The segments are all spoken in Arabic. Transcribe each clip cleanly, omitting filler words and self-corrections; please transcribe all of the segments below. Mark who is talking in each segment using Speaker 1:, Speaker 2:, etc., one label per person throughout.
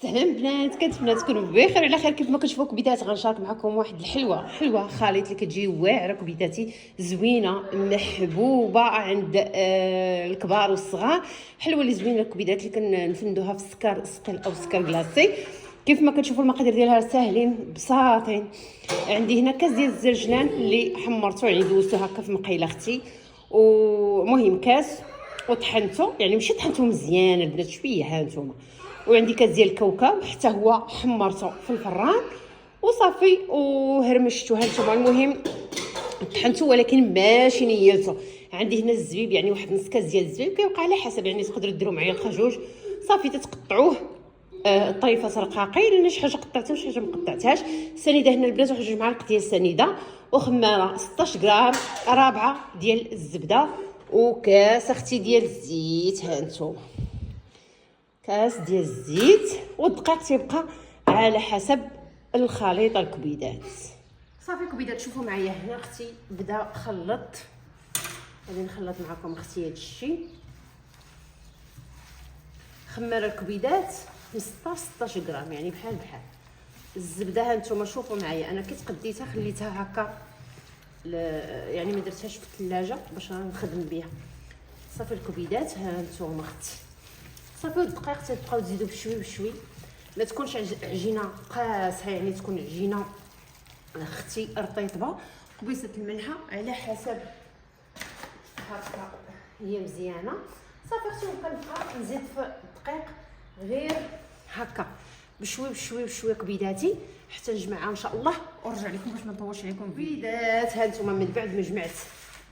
Speaker 1: سلام البنات، كنتمنى تكونوا بخير على خير. كيف ما كتشوفوا كبيدات غنشارك معكم واحد حلوه خليط اللي كتجي واعره كبيداتي زوينه محبوبه عند الكبار والصغار. حلوه اللي زوينه الكبيدات اللي كنفندوها في السكر ثقيل او السكر كلاصي. كيف ما كتشوفوا المقادير ديالها ساهلين بساطين. عندي هنا كاس ديال الزرجنان اللي حمرته، يعني دوزتو هكا في مقيله اختي، ومهم كاس وطحنته، يعني ماشي طحنته مزيان البنات، شويه ها نتوما. وعندي كاس ديال الكاوكاو حتى هو حمرته في الفران وصافي وهرمشتو ها نتوما. المهم طحنته ولكن ماشي نيلته. عندي هنا الزبيب، يعني واحد نص كاس ديال الزبيب، كيبقى على حسب، يعني تقدروا ديروا معايا الخجوج. صافي تتقطعوه طريفه رقاقي، لان شي حاجه قطعتها وشي حاجه ما قطعتهاش. سنيده هنا البنات واحد 2 معالق ديال السنيده، وخماره 16 غرام، رابعه ديال الزبده، وكاس اختي ديال الزيت ها نتوما، كاس ديال الزيت. والدقيق تيبقى على حسب الخليط الكبيدات. صافي كبيدات، شوفوا معايا هنا اختي بدا خلط. غادي نخلط معكم اختي هذا الشيء. خمر الكبيدات 16 غرام، يعني بحال الزبده ها نتوما. شوفوا معايا انا كيت قديتها خليتها هكا، يعني ما درتهاش في الثلاجه باش نخدم بها. صافي الكبيدات ها نتوما اختي. صافي الدقيق تبقاو تزيدوا بشوي ما تكونش عجينه قاسحه، يعني تكون عجينه اختي رطيبه. قبيصه الملحه على حسب هكا هي مزيانه. صافي اختي كنبقى نزيد في الدقيق غير هكا بشوي كبيداتي حتى نجمعها ان شاء الله ونرجع لكم باش ما نطولش عليكم. كبيدات ها نتوما من بعد ما جمعت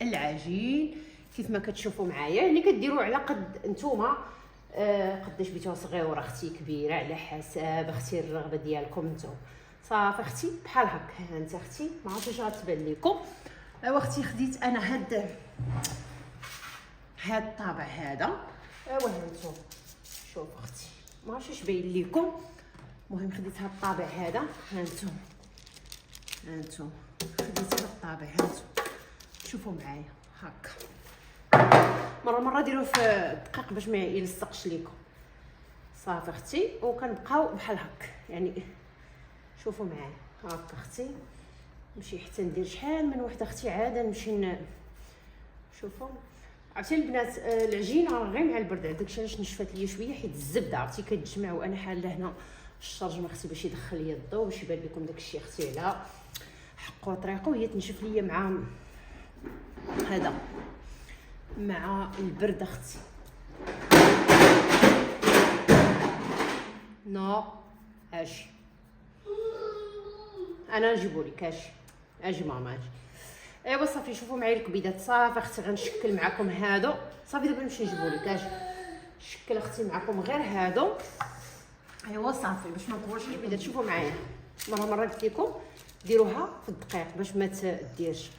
Speaker 1: العجين كيف ما كتشوفوا معايا، يعني كديروا على قد نتوما قداش بيتوها صغيره اختي كبيره، على حسب اختي الرغبه ديالكم نتوما. صافي اختي بحال هكا. ها انت اختي ما عرفتش غتبان لكم. ايوا اختي خديت انا هاد الطابع هذا. ايوا ها انتم شوف اختي، ما عرفتش باين لكم. المهم خديت هاد الطابع هذا ها انتم خديت هاد الطابع ها انتم شوفوا معايا هكا. مره ديروه في الدقيق باش ما يلصقش ليكم. صافي اختي وكنبقاو بحال هكا، يعني شوفوا معايا هكا اختي. نمشي حتى ندير شحال من وحده اختي عاده نمشي شوفوا. عرفتي البنات العجينه راه غير مع البرد، داكشي علاش نشفات ليا شويه، حيت الزبده عرفتي كتجمع وانا حاله هنا الشرجم اختي باش يدخل ليا الضو باش يبان لكم داكشي اختي على حقه وطريقه، وهي تنشف ليا مع هذا مع البرد اختي. نو اجي انا نجيبولك، اجي ماما اجي. ايوا صافي شوفوا معايا الكبيدات. صافي اختي غنشكل معكم هادو. صافي دابا نمشي نجيبولك، اجي شكل اختي معكم غير هادو. ايوا صافي باش ما نطولش الكبيدات. شوفوا معايا مره قلت لكم ديروها في الدقيق باش ما تديرش.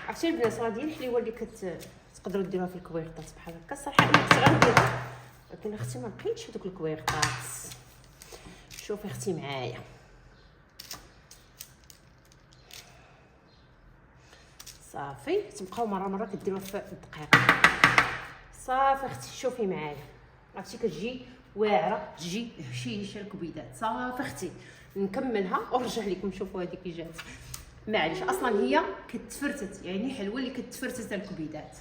Speaker 1: عرفتي البنات راه ديال الحليوه اللي تقدروا ديروها في الكويرطات بحال هكا. الصراحه انا كنت غنديرها ولكن اختي ما لقيتش هذوك الكويرطات. شوفي اختي معايا صافي تبقاو مره كديروها في الدقيق. صافي اختي شوفي معايا عرفتي كتجي واعره، تجي هشيشه الكبيدات. صافي اختي نكملها ونرجع لكم. شوفوا هذه كي جات، معليش اصلا هي كتفرتت، يعني حلوه اللي كتفرتت الكبيدات.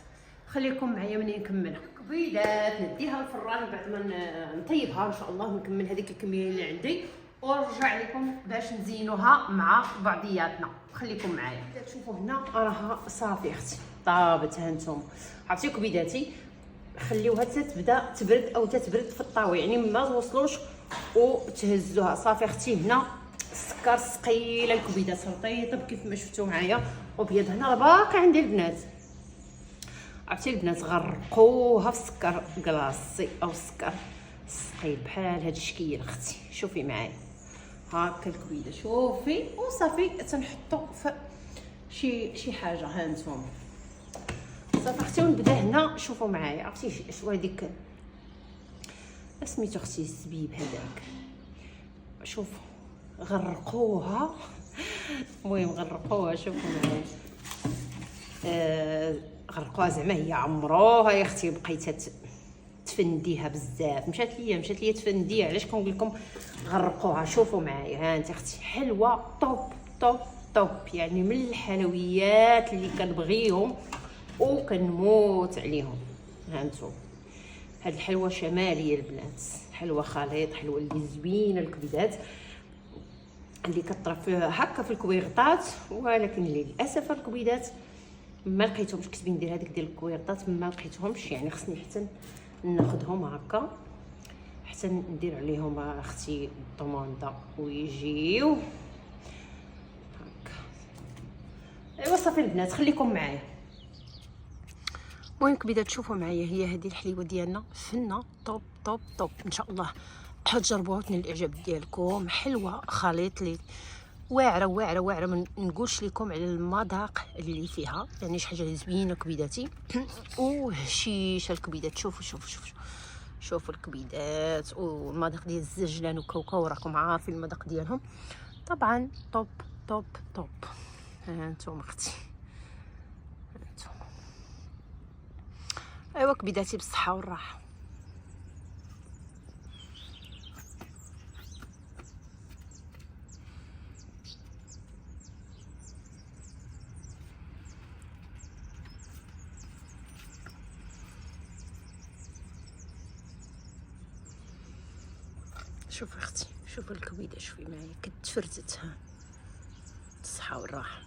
Speaker 1: خليكم معايا منين نكملها. كبيدات نديها الفران بعد ما نطيبها ان شاء الله ونكمل هذيك الكميه اللي عندي ونرجع لكم باش نزينوها مع بعضياتنا. خليكم معايا. تشوفوا هنا راها صافي اختي طابت. ها نتوما عرفتي كبيداتي خليوها تبدا تبرد او تتبرد في الطاوه، يعني ما توصلوش وتهزوها. صافي اختي هنا السكر ثقيله، الكبيدات رطيطه كيف ما شفتوا معايا، وبيض هنا باقي عندي البنات. عرفتي البنات غرقوها في السكر كلاصي او السكر ثقيل بحال هذا الشكل اختي. شوفي معايا هاكا الكبيده شوفي. وصافي تنحطو في شي حاجه. ها نتوما صافي اختي ونبدا هنا. شوفوا معايا عرفتي شو هذيك سميتو اختي الزبيب هذاك، شوفوا غرقوها. المهم غرقوها شوفوا معايا. غرقوها زعما هي عمروها يا اختي، بقيتها تفنديها بزاف. مشات ليا تفنديها. علاش كنقول لكم غرقوها؟ شوفوا معايا، ها انت اختي، حلوه طوب طوب طوب، يعني من الحلويات اللي كنبغيهم وكنموت عليهم. ها انتم، هاد الحلوه شماليه البنات، حلوه خليط، حلوه اللي زوينه الكبدات اللي كطرف هكا في الكويغطات. ولكن للاسف الكبيدات ما لقيتهمش، كنت ندير هذيك ديال الكويرطات ما لقيتهمش، يعني خصني حتى ناخذهم هكا حتى ندير عليهم اختي الطماطه ويجيو هكا. ايوا صافي البنات، خليكم معايا. المهم كبيده تشوفوا معايا، هي هذه الحليوه ديالنا فنه طوب طوب طوب. ان شاء الله تجربوها وتنال الاعجاب ديالكم. حلوه خليط لي واعره واعره واعره، ما نقولش لكم على المذاق اللي فيها، يعني شي حاجه زوينه كبيداتي وهشيشه الكبيدات. شوفوا الكبيدات والمذاق ديال الزجلان وكاوكاو، راكم عارفين المذاق ديالهم طبعا. طوب طوب طوب. ها انتم اختي، انتم ايوا كبيداتي بالصحه والراحه. شوفي اختي، شوفي الكبيده، شوفي معايا كتفرتت. ها الصحه والراحه.